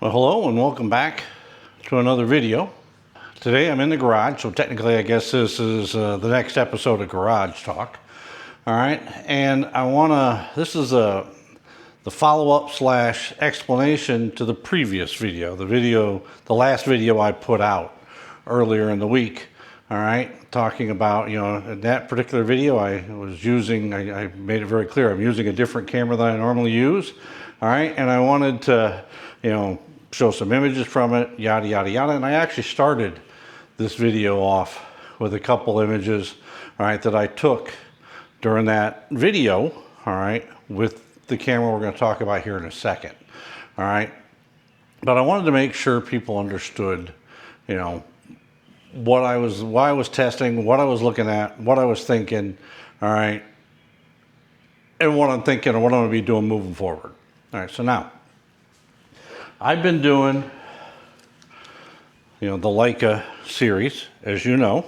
Well, hello and welcome back to another video. Today I'm in the garage, so technically I guess this is the next episode of Garage Talk. All right, and this is the follow-up / explanation to the previous video, the last video I put out earlier in the week. All right, talking about, in that particular video I made it very clear I'm using a different camera than I normally use. All right, and I wanted to, show some images from it, yada, yada, yada. And I actually started this video off with a couple images, all right, that I took during that video, all right, with the camera we're going to talk about here in a second, all right. But I wanted to make sure people understood, why I was testing, what I was looking at, what I was thinking, all right, and what I'm thinking and what I'm going to be doing moving forward. All right, so now, I've been doing, the Leica series, as you know,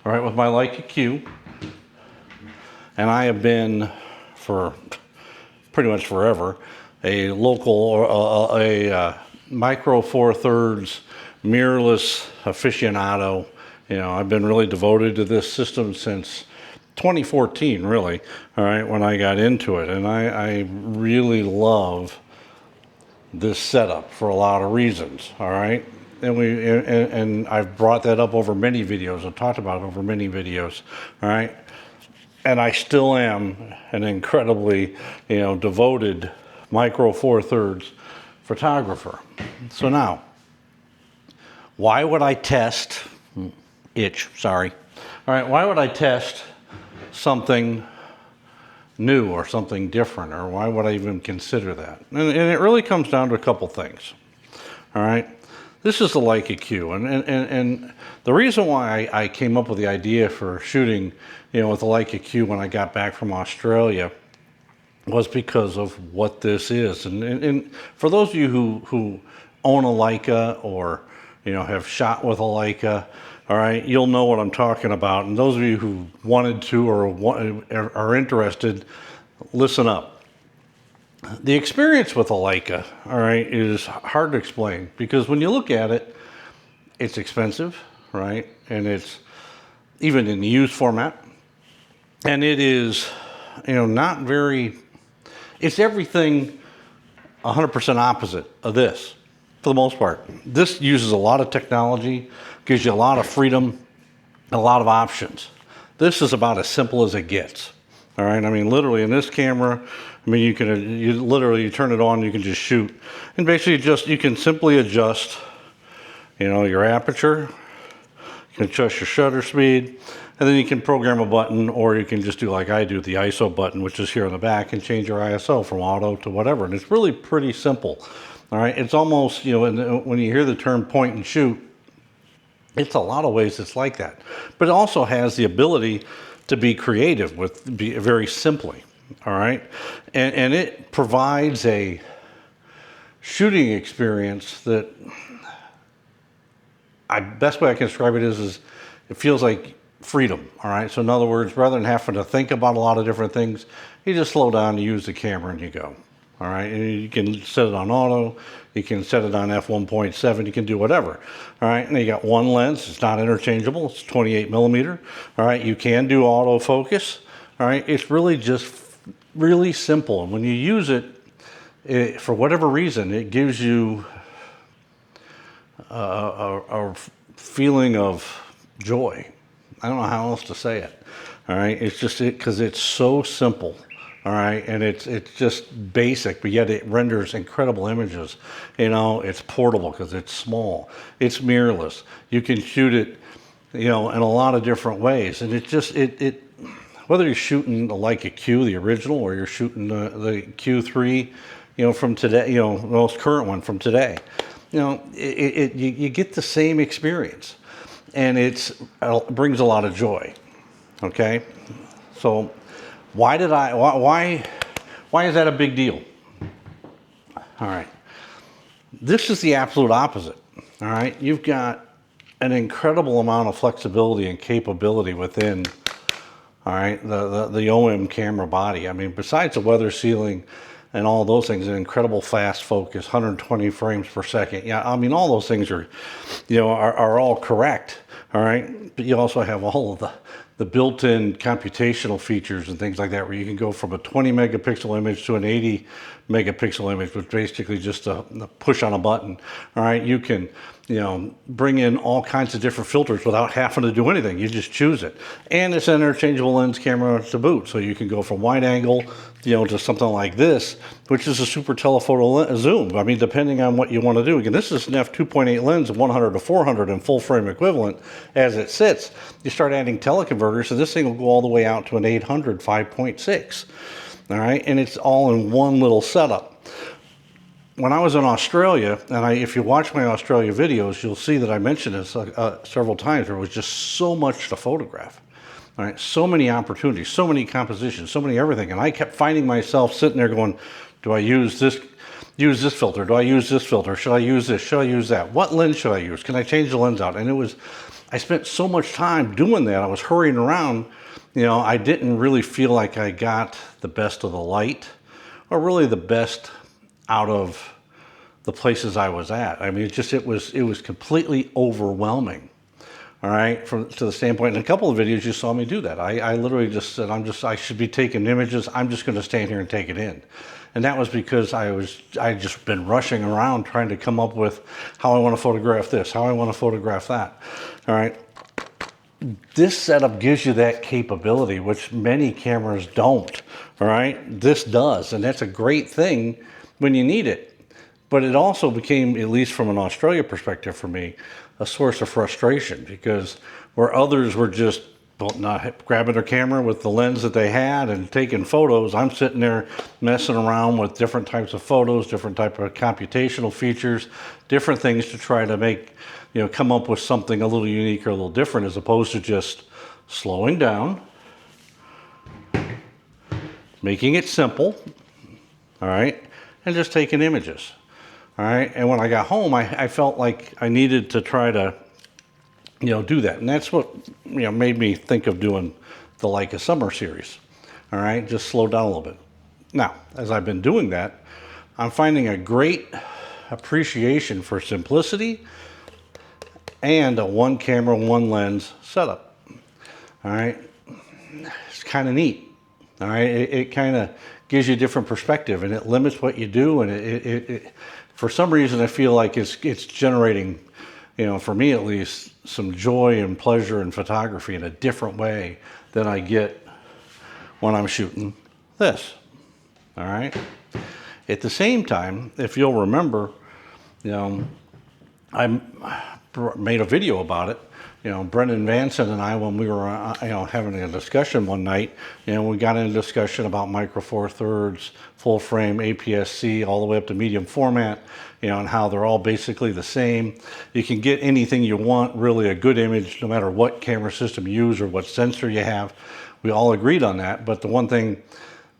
all right, with my Leica Q. And I have been, for pretty much forever, a local, or a micro 4/3 mirrorless aficionado. I've been really devoted to this system since 2014, really, all right, when I got into it. And I really love this setup for a lot of reasons, all right? And I've brought that up over many videos. I've talked about it over many videos, all right? And I still am an incredibly, devoted micro 4/3 photographer. So now, why would I test, sorry. All right, why would I test something new or something different, or why would I even consider that? And it really comes down to a couple things. All right, this is the Leica Q, and the reason why I came up with the idea for shooting, with the Leica Q when I got back from Australia was because of what this is. And for those of you who own a Leica or have shot with a Leica, all right, you'll know what I'm talking about. And those of you who wanted to or are interested, listen up. The experience with a Leica, all right, is hard to explain because when you look at it, it's expensive, right? And it's even in the used format. And it is, not very, it's everything 100% opposite of this. For the most part, this uses a lot of technology, gives you a lot of freedom, a lot of options. This is about as simple as it gets. All right, I mean, literally in this camera, you turn it on, you can just shoot, and basically you can simply adjust, your aperture, you can adjust your shutter speed, and then you can program a button, or you can just do like I do, the ISO button, which is here on the back, and change your ISO from auto to whatever. And it's really pretty simple. All right, it's almost, when you hear the term point and shoot, it's a lot of ways it's like that. But it also has the ability to be creative very simply, all right? And it provides a shooting experience that, best way I can describe it is it feels like freedom, all right? So in other words, rather than having to think about a lot of different things, you just slow down, you use the camera, and you go. All right, and you can set it on auto, you can set it on f1.7, you can do whatever. All right, and you got one lens, it's not interchangeable, it's 28 millimeter. All right, you can do autofocus. All right, it's really just really simple. And when you use it, for whatever reason, it gives you a feeling of joy. I don't know how else to say it. All right, it's just because it's so simple. All right, and it's just basic, but yet it renders incredible images. It's portable because it's small. It's mirrorless. You can shoot it, in a lot of different ways. And whether you're shooting the Leica Q, the original, or you're shooting the Q3, from today, the most current one from today, you get the same experience, and it brings a lot of joy. Okay, so. Why is that a big deal? All right. This is the absolute opposite. All right. You've got an incredible amount of flexibility and capability within, all right, the OM camera body. I mean, besides the weather sealing and all those things, an incredible fast focus, 120 frames per second. Yeah, I mean, all those things are, are all correct. All right, but you also have all of the built-in computational features and things like that, where you can go from a 20 megapixel image to an 80 megapixel image, which basically just a push on a button. All right, you can, bring in all kinds of different filters without having to do anything. You just choose it. And it's an interchangeable lens camera to boot. So you can go from wide angle, to something like this, which is a super telephoto zoom. I mean, depending on what you want to do. Again, this is an f2.8 lens of 100 to 400 in full frame equivalent as it sits. You start adding teleconverters, so this thing will go all the way out to an 800 5.6. All right, and it's all in one little setup. When I was in Australia, and if you watch my Australia videos, you'll see that I mentioned this several times. There was just so much to photograph. All right, so many opportunities, so many compositions, so many everything. And I kept finding myself sitting there going, do I use this filter? Do I use this filter? Should I use this? Should I use that? What lens should I use? Can I change the lens out? And I spent so much time doing that. I was hurrying around. I didn't really feel like I got the best of the light, or really the best out of the places I was at. I mean, it was completely overwhelming. All right, to the standpoint, in a couple of videos you saw me do that. I literally just said, I should be taking images. I'm just going to stand here and take it in. And that was because I'd just been rushing around trying to come up with how I want to photograph this, how I want to photograph that. All right. This setup gives you that capability, which many cameras don't. All right. This does. And that's a great thing when you need it. But it also became, at least from an Australia perspective for me, a source of frustration, because where others were just not grabbing their camera with the lens that they had and taking photos, I'm sitting there messing around with different types of photos, different type of computational features, different things to try to make, come up with something a little unique or a little different, as opposed to just slowing down, making it simple, all right, and just taking images. All right, and when I got home, I felt like I needed to try to, do that. And that's what, made me think of doing the Leica Summer series. All right, just slow down a little bit. Now, as I've been doing that, I'm finding a great appreciation for simplicity and a one camera, one lens setup. All right, it's kind of neat. All right, it kind of gives you a different perspective, and it limits what you do, and it for some reason, I feel like it's generating, for me at least, some joy and pleasure in photography in a different way than I get when I'm shooting this. All right. At the same time, if you'll remember, I made a video about it. Brendan Vanson and I, when we were, having a discussion one night, we got into a discussion about micro four thirds, full frame, APS-C, all the way up to medium format, and how they're all basically the same. You can get anything you want, really a good image, no matter what camera system you use or what sensor you have. We all agreed on that, but the one thing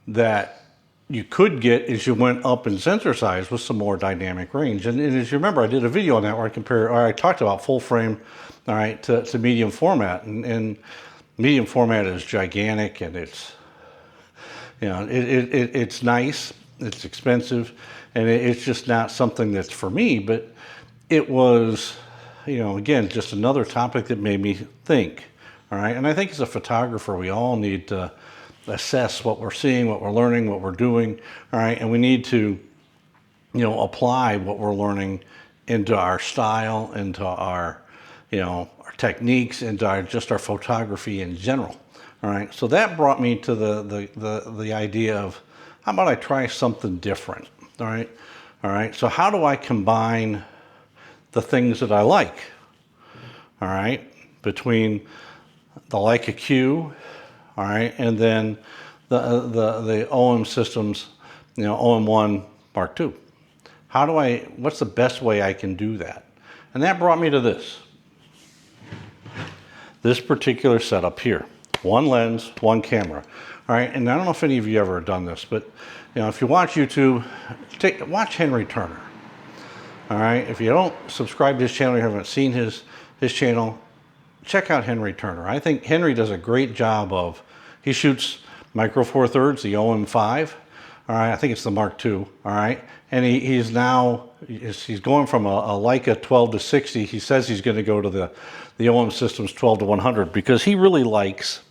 that you could get is you went up in sensor size with some more dynamic range. And as you remember, I did a video on that where I talked about full frame, all right, to medium format, and medium format is gigantic, and it's, it's nice, it's expensive, and it's just not something that's for me. But it was, again, just another topic that made me think. All right, and I think as a photographer, we all need to assess what we're seeing, what we're learning, what we're doing. All right, and we need to, apply what we're learning into our style, into our our techniques, and just our photography in general. All right, so that brought me to the idea of, how about I try something different? All right, so how do I combine the things that I like? All right, between the Leica Q, all right, and then the OM systems, OM1 Mark II. What's the best way I can do that? And that brought me to this particular setup here. One lens, one camera. All right, and I don't know if any of you ever have done this, but if you watch YouTube, watch Henry Turner. All right, if you don't subscribe to his channel, you haven't seen his channel, check out Henry Turner. I think Henry does a great job he shoots micro four thirds, the OM5, All right, I think it's the Mark II. All right, and he's going from a Leica 12 to 60. He says he's going to go to the OM Systems 12 to 100 because he really likes,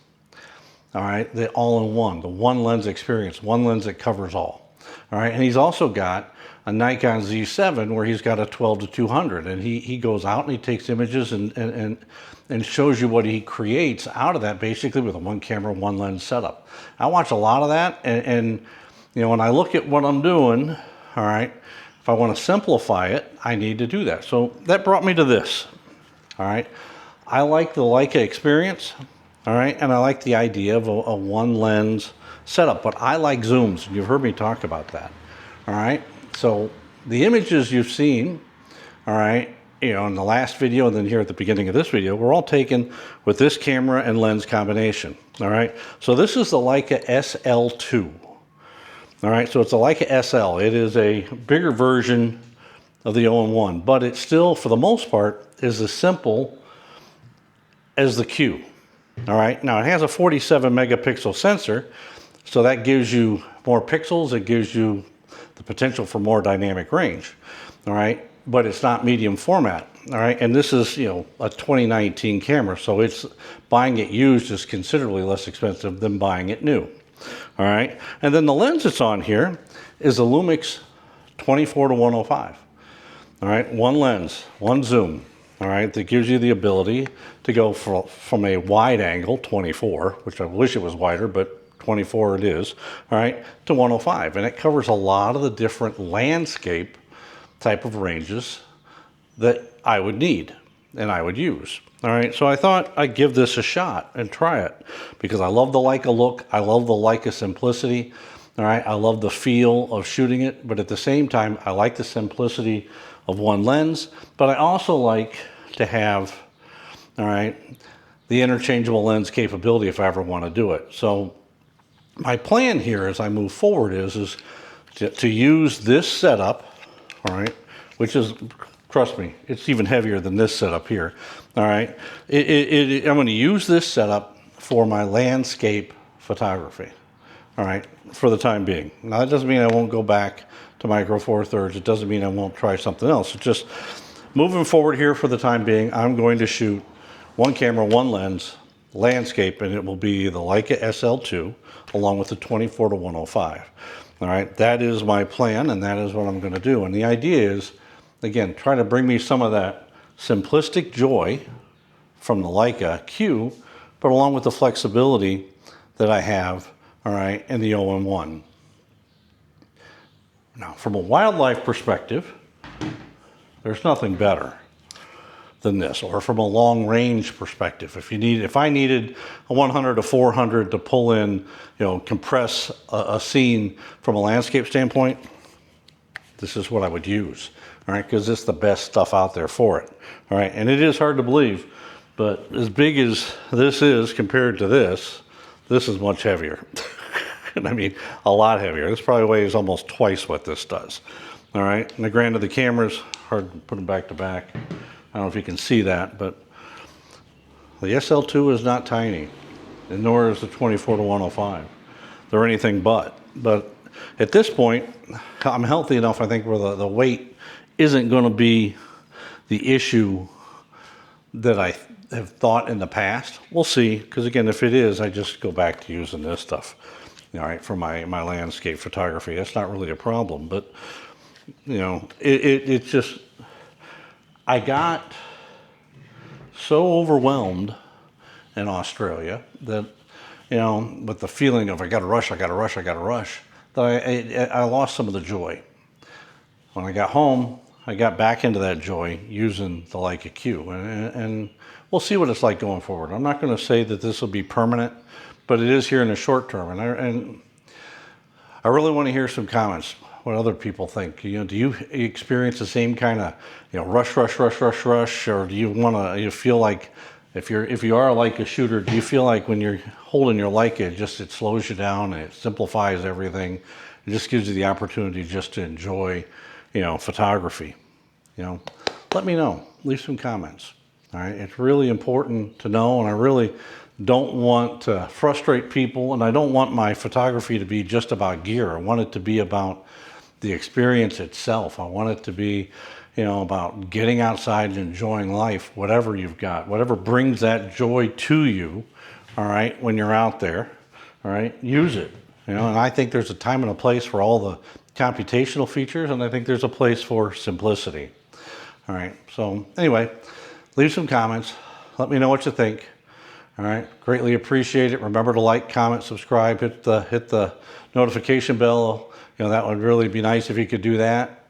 all right, the all-in-one, the one lens experience, one lens that covers all. All right, and he's also got a Nikon Z7 where he's got a 12 to 200, and he goes out and he takes images and shows you what he creates out of that, basically with a one camera, one lens setup. I watch a lot of that, and you know, when I look at what I'm doing, all right, if I want to simplify it, I need to do that. So that brought me to this, all right. I like the Leica experience, all right, and I like the idea of a one lens setup, but I like zooms. You've heard me talk about that, all right. So the images you've seen, all right, you know, in the last video and then here at the beginning of this video, were all taken with this camera and lens combination, all right. So this is the Leica SL2. All right, so it's a Leica SL. It is a bigger version of the OM1, but it still, for the most part, is as simple as the Q. All right, now it has a 47 megapixel sensor, so that gives you more pixels. It gives you the potential for more dynamic range. All right, but it's not medium format. All right, and this is, you know, a 2019 camera, so it's buying it used is considerably less expensive than buying it new. All right, and then the lens that's on here is a Lumix 24 to 105. All right, one lens, one zoom. All right, that gives you the ability to go from a wide angle, 24, which I wish it was wider, but 24 it is, all right, to 105. And it covers a lot of the different landscape type of ranges that I would need and I would use. All right, so I thought I'd give this a shot and try it because I love the Leica look. I love the Leica simplicity. All right, I love the feel of shooting it, but at the same time, I like the simplicity of one lens, but I also like to have, all right, the interchangeable lens capability if I ever want to do it. So my plan here as I move forward is to use this setup, all right, which is, trust me, it's even heavier than this setup here. All right, I'm going to use this setup for my landscape photography. All right, for the time being. Now that doesn't mean I won't go back to Micro Four Thirds. It doesn't mean I won't try something else. It's just moving forward here for the time being. I'm going to shoot one camera, one lens, landscape, and it will be the Leica SL2 along with the 24 to 105. All right, that is my plan, and that is what I'm going to do. And the idea is, again, try to bring me some of that simplistic joy from the Leica Q, but along with the flexibility that I have, all right, in the OM1. Now, from a wildlife perspective, there's nothing better than this, or from a long range perspective. If I needed a 100 to 400 to pull in, you know, compress a scene from a landscape standpoint, this is what I would use. All right, because it's the best stuff out there for it. All right, and it is hard to believe, but as big as this is compared to this is much heavier. And I mean, a lot heavier. This probably weighs almost twice what this does. All right, and granted, the camera's hard to put them back to back. I don't know if you can see that, but the SL2 is not tiny, and nor is the 24 to 105. They're anything but. But at this point, I'm healthy enough, I think, where the weight isn't going to be the issue that I have thought in the past. We'll see, because again, if it is, I just go back to using this stuff, all right, for my landscape photography. That's not really a problem, but you know, it's just, I got so overwhelmed in Australia that, you know, with the feeling of I got to rush, that I lost some of the joy. When I got home, I got back into that joy using the Leica Q, and we'll see what it's like going forward. I'm not going to say that this will be permanent, but it is here in the short term, and I really want to hear some comments, what other people think. You know, do you experience the same kind of, you know, rush, or do you feel like if you are a Leica shooter, do you feel like when you're holding your Leica, it slows you down and it simplifies everything? It just gives you the opportunity just to enjoy, you know, photography. You know, let me know. Leave some comments. All right, it's really important to know, and I really don't want to frustrate people, and I don't want my photography to be just about gear. I want it to be about the experience itself. I want it to be, about getting outside and enjoying life, whatever you've got, whatever brings that joy to you, all right, when you're out there, all right, use it. And I think there's a time and a place for all the computational features, and I think there's a place for simplicity. All right, so anyway, leave some comments. Let me know what you think. All right, greatly appreciate it. Remember to like, comment, subscribe, hit the notification bell. That would really be nice if you could do that.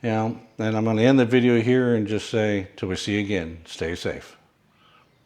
And I'm going to end the video here and just say, till we see you again, stay safe.